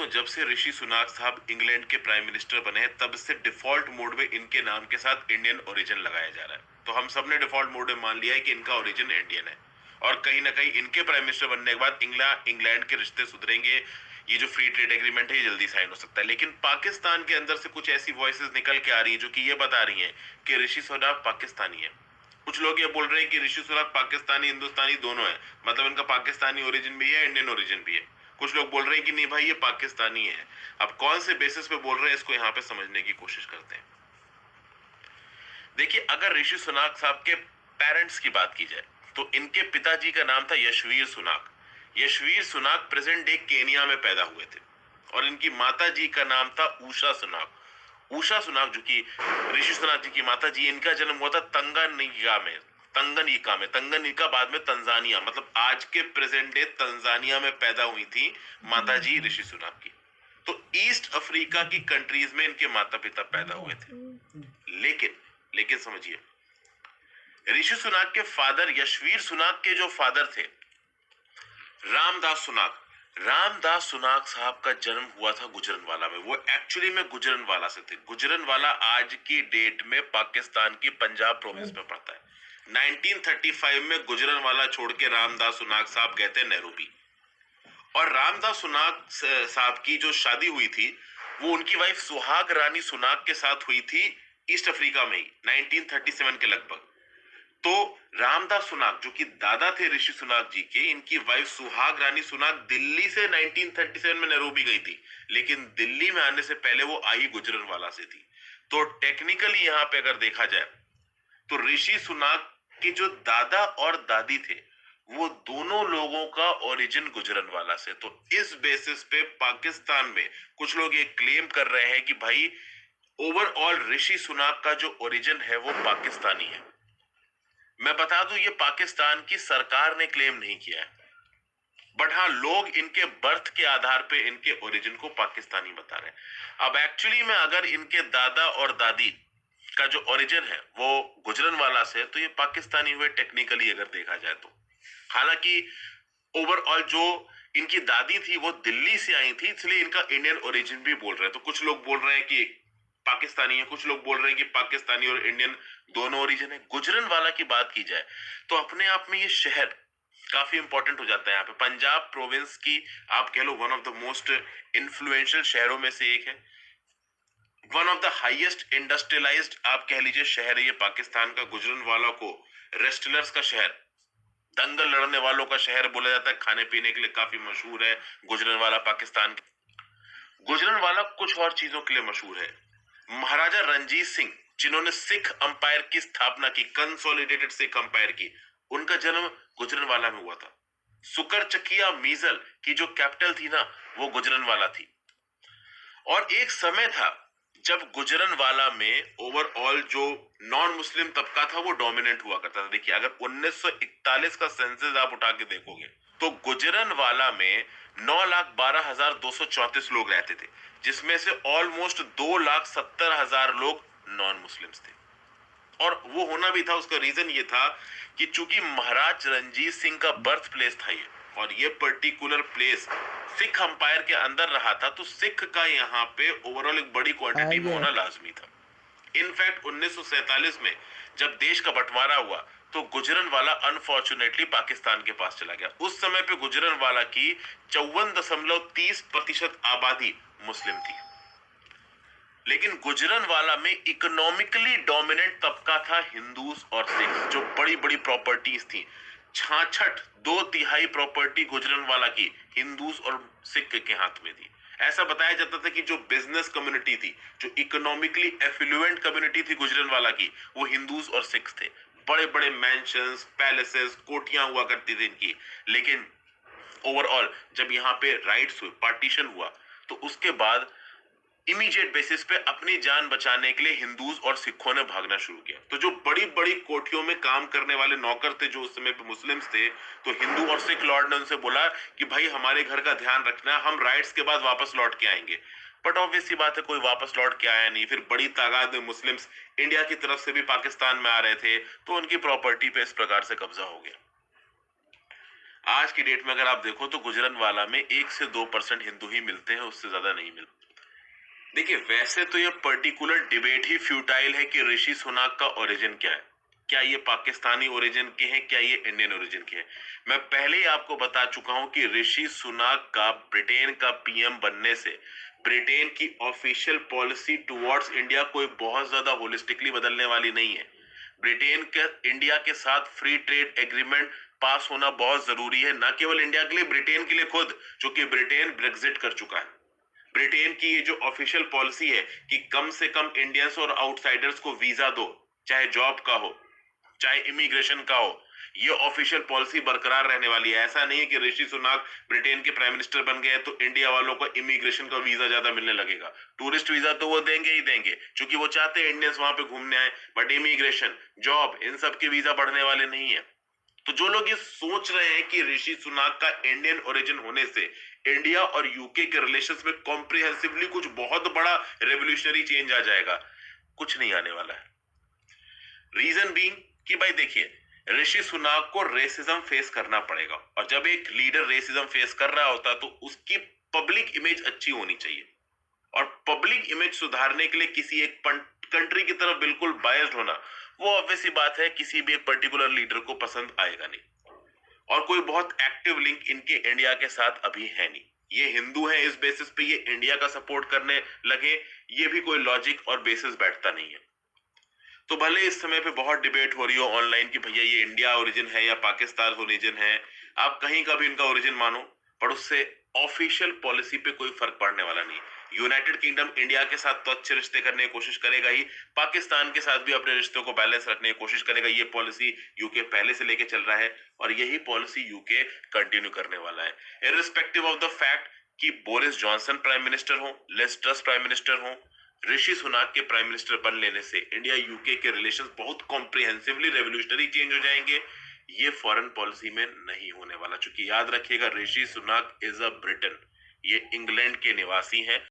दोस्तों, जब से ऋषि सुनाक साहब इंग्लैंड के प्राइम मिनिस्टर बने हैं तब से डिफॉल्ट मोड में इनके नाम के साथ इंडियन ओरिजिन लगाया जा रहा है। तो हम सब ने डिफॉल्ट मोड में मान लिया है कि इनका ओरिजिन इंडियन है और कहीं ना कहीं इनके प्राइम मिनिस्टर बनने के बाद इंग्लैंड के रिश्ते सुधरेंगे। ये जो फ्री ट्रेड एग्रीमेंट है ये जल्दी साइन हो सकता है। लेकिन पाकिस्तान के अंदर से कुछ ऐसी वॉइसेस निकल के आ रही है जो कि ये बता रही हैं कि ऋषि सुनाक पाकिस्तानी है। कुछ लोग ये बोल रहे हैं कि ऋषि सुनाक पाकिस्तानी हिंदुस्तानी दोनों है, मतलब इनका पाकिस्तानी ओरिजिन भी है, इंडियन ओरिजिन भी है। कुछ लोग बोल रहे हैं कि नहीं भाई ये पाकिस्तानी है। अब कौन से बेसिस पे बोल रहे हैं इसको यहाँ पे समझने की कोशिश करते हैं। देखिए, अगर ऋषि सुनाक साहब के पेरेंट्स की बात की जाए तो इनके पिताजी का नाम था Yashveer Sunak. Yashveer Sunak present day Kenya में पैदा हुए थे और इनकी माता जी का नाम था उषा सुनाक। उषा सुनाक जो कि ऋषि सुनाक जी की माता जी, इनका जन्म हुआ था तंगनिका बाद में तंजानिया, मतलब आज के प्रेजेंट डे तंजानिया में पैदा हुई थी माता जी ऋषि सुनाक की। तो ईस्ट अफ्रीका की कंट्रीज में इनके माता पिता पैदा हुए थे। लेकिन लेकिन समझिए, ऋषि सुनाक के फादर यशवीर सुनाक के जो फादर थे रामदास सुनाक, रामदास सुनाक साहब का जन्म हुआ था गुजरनवाला में। वो एक्चुअली में गुजरनवाला से थे। गुजरनवाला आज की डेट में पाकिस्तान की पंजाब प्रोविंस में पड़ता है। 1935 में गुजरनवाला छोड़ के रामदास सुनाक साहब गए थे नैरोबी। और रामदास सुनाक साहब की जो शादी हुई थी वो उनकी वाइफ सुहाग रानी सुनाक के साथ हुई थी ईस्ट अफ्रीका में ही 1937 के लगभग। तो रामदास सुनाक जो कि दादा थे ऋषि सुनाक जी के, इनकी वाइफ सुहाग रानी सुनाक दिल्ली से 1937 में नैरोबी गई थी, लेकिन दिल्ली में आने से पहले वो आई गुजरनवाला से थी। तो टेक्निकली यहां पे अगर देखा जाए तो ऋषि सुनाक के जो दादा और दादी थे वो दोनों लोगों का ओरिजिन गुजरनवाला से। तो इस बेसिस पे पाकिस्तान में कुछ लोग ये क्लेम कर रहे हैं कि भाई ओवरऑल ऋषि सुनाक का जो ओरिजिन है वो पाकिस्तानी है। मैं बता दूं, ये पाकिस्तान की सरकार ने क्लेम नहीं किया है, बट हाँ लोग इनके बर्थ के आधार पे इनके ओरिजिन को पाकिस्तानी बता रहे हैं। अब एक्चुअली में अगर इनके दादा और दादी का जो ओरिजिन है वो गुजरनवाला से, तो ये पाकिस्तानी हुए टेक्निकली अगर देखा जाए तो। हालांकि ओवरऑल जो इनकी दादी थी वो दिल्ली से आई थी, इसलिए इनका इंडियन ओरिजिन भी बोल रहे हैं। तो कुछ लोग बोल रहे हैं कि पाकिस्तानी है, कुछ लोग बोल रहे हैं कि पाकिस्तानी और इंडियन दोनों ओरिजिन है। गुजरनवाला की बात की जाए तो अपने आप में ये शहर काफी इंपॉर्टेंट हो जाता है। यहाँ पे पंजाब प्रोविंस की आप कह लो one of the most influential शहरों में से एक है। One of the highest industrialised आप कह लीजिए शहर है ये पाकिस्तान का। गुजरनवाला को रेस्टलर्स का शहर, दंगल लड़ने वालों का शहर बोला जाता है। खाने पीने के लिए काफी मशहूर है गुजरनवाला पाकिस्तान। गुजरनवाला कुछ और चीजों के लिए मशहूर है। महाराजा रणजीत सिंह जिन्होंने सिख अंपायर की स्थापना की, कंसोलिडेटेड सिख अंपायर की, उनका जन्म गुजरनवाला में हुआ था। सुकर चकिया मीजल की जो कैपिटल थी ना वो गुजरनवाला थी। और एक समय था जब गुजरनवाला में ओवरऑल जो नॉन मुस्लिम तबका था वो डोमिनेंट हुआ करता था। देखिए, अगर 1941 का सेंसस आप उठा के देखोगे तो गुजरनवाला में 9,12,234 लोग रहते थे, जिसमें से ऑलमोस्ट 2,70,000 लोग नॉन मुस्लिम्स थे। और वो होना भी था, उसका रीजन ये था कि चूंकि महाराज रणजीत सिंह का बर्थ प्लेस था ये, और ये पर्टिकुलर प्लेस सिख अंपायर के अंदर रहा था, तो सिख का यहाँ पे ओवरऑल एक बड़ी क्वांटिटी में होना लाजमी था। इनफैक्ट 1947 में जब देश का बंटवारा हुआ तो गुजरनवाला अनफॉर्चुनेटली पाकिस्तान के पास चला गया। उस समय पे गुजरनवाला की 54.30% आबादी मुस्लिम थी। लेकिन गुजरनवाला में इकोनॉमिकली डोमिनेंट तबका था हिंदूज और सिख, जो बड़ी बड़ी प्रॉपर्टीज थी। 2/3 प्रॉपर्टी गुजरनवाला की हिंदूज और सिख के हाथ में थी। ऐसा बताया जाता था कि जो बिजनेस कम्युनिटी थी, जो इकोनॉमिकली एफ्लुएंट कम्युनिटी थी गुजरनवाला की, वो हिंदूज और सिख थे। बड़े बड़े मैंशंस, पैलेसेस, कोठियां हुआ करती थी इनकी। लेकिन ओवरऑल जब यहाँ पे राइट्स हुए, पार्टीशन हुआ, तो उसके बाद इमीडिएट बेसिस पे अपनी जान बचाने के लिए हिंदूज और सिखों ने भागना शुरू किया। तो जो बड़ी बड़ी कोठियों में काम करने वाले नौकर थे जो उस समय पे मुस्लिम्स थे, तो हिंदू और सिख लॉर्ड ने उनसे बोला कि भाई हमारे घर का ध्यान रखना, हम राइट्स के बाद वापस लौट के आएंगे। बट ऑब्वियस सी बात है, कोई वापस लौट के आया नहीं। फिर बड़ी तादाद में मुस्लिम्स इंडिया की तरफ से भी पाकिस्तान में आ रहे थे, तो उनकी प्रॉपर्टी पे इस प्रकार से कब्जा हो गया। आज की डेट में अगर आप देखो तो गुजरनवाला में 1 से 2% हिंदू ही मिलते हैं, उससे ज्यादा नहीं मिलते। देखिए, वैसे तो ये पर्टिकुलर डिबेट ही फ्यूटाइल है कि ऋषि सुनाक का ओरिजिन क्या है। क्या ये पाकिस्तानी ओरिजिन के हैं, क्या ये इंडियन ओरिजिन के हैं। मैं पहले ही आपको बता चुका हूं कि ऋषि सुनाक का ब्रिटेन का पीएम बनने से ब्रिटेन की ऑफिशियल पॉलिसी टुवर्ड्स इंडिया कोई बहुत ज्यादा होलिस्टिकली बदलने वाली नहीं है। ब्रिटेन के इंडिया के साथ फ्री ट्रेड एग्रीमेंट पास होना बहुत जरूरी है, न केवल इंडिया के लिए, ब्रिटेन के लिए खुद, क्योंकि ब्रिटेन ब्रेग्जिट कर चुका है। ब्रिटेन की ये जो ऑफिशियल पॉलिसी है कि कम से कम इंडियंस और आउटसाइडर्स को वीजा दो, चाहे जॉब का हो चाहे इमिग्रेशन का हो, ये ऑफिशियल पॉलिसी बरकरार रहने वाली है। ऐसा नहीं है कि ऋषि सुनाक ब्रिटेन के प्राइम मिनिस्टर बन गए तो इंडिया वालों को इमिग्रेशन का वीजा ज्यादा मिलने लगेगा। टूरिस्ट वीजा तो वो देंगे ही देंगे, क्योंकि वो चाहते हैं इंडियंस वहां पे घूमने आए, बट इमिग्रेशन, जॉब, इन सब के वीजा बढ़ने वाले नहीं है। तो जो लोग ये सोच रहे हैं कि ऋषि सुनाक का इंडियन ओरिजिन होने से इंडिया और यूके के रिलेशंस में कॉम्प्रिहेंसिवली कुछ बहुत बड़ा रेवोल्यूशनरी चेंज आ जाएगा, कुछ नहीं आने वाला है। रीजन बीइंग कि भाई देखिए, ऋषि सुनाक को रेसिज्म फेस करना पड़ेगा, और जब एक लीडर रेसिज्म फेस कर रहा होता तो उसकी पब्लिक इमेज अच्छी होनी चाहिए, और पब्लिक इमेज सुधारने के लिए किसी एक कंट्री की तरफ बिल्कुल बायस्ड होना, वो ऑब्वियस सी बात है किसी भी एक पर्टिकुलर लीडर को पसंद आएगा नहीं। और कोई बहुत एक्टिव लिंक इनके इंडिया के साथ अभी है नहीं। ये हिंदू है, इस बेसिस पे ये इंडिया का सपोर्ट करने लगे, ये भी कोई लॉजिक और बेसिस बैठता नहीं है। तो भले इस समय पे बहुत डिबेट हो रही हो ऑनलाइन कि भैया ये इंडिया ओरिजिन है या पाकिस्तान ओरिजिन है, आप कहीं का भी इनका ओरिजिन मानो, पर उससे ऑफिशियल पॉलिसी पे कोई फर्क पड़ने वाला नहीं। यूनाइटेड किंगडम इंडिया के साथ तो अच्छे रिश्ते करने की कोशिश करेगा ही, पाकिस्तान के साथ भी अपने रिश्तों को बैलेंस रखने की कोशिश करेगा। ये पॉलिसी यूके पहले से लेके चल रहा है, और यही पॉलिसी यूके कंटिन्यू करने वाला है, इररिस्पेक्टिव ऑफ द फैक्ट कि बोरिस जॉनसन प्राइम मिनिस्टर हो, लिज ट्रस प्राइम मिनिस्टर हो। ऋषि सुनाक के प्राइम मिनिस्टर बन लेने से इंडिया यूके के रिलेशंस बहुत कॉम्प्रिहेंसिवली रेवोल्यूशनरी चेंज हो जाएंगे। ये फॉरेन पॉलिसी में नहीं होने वाला, क्योंकि याद रखिएगा ऋषि सुनाक इज अ ब्रिटेन, ये इंग्लैंड के निवासी हैं।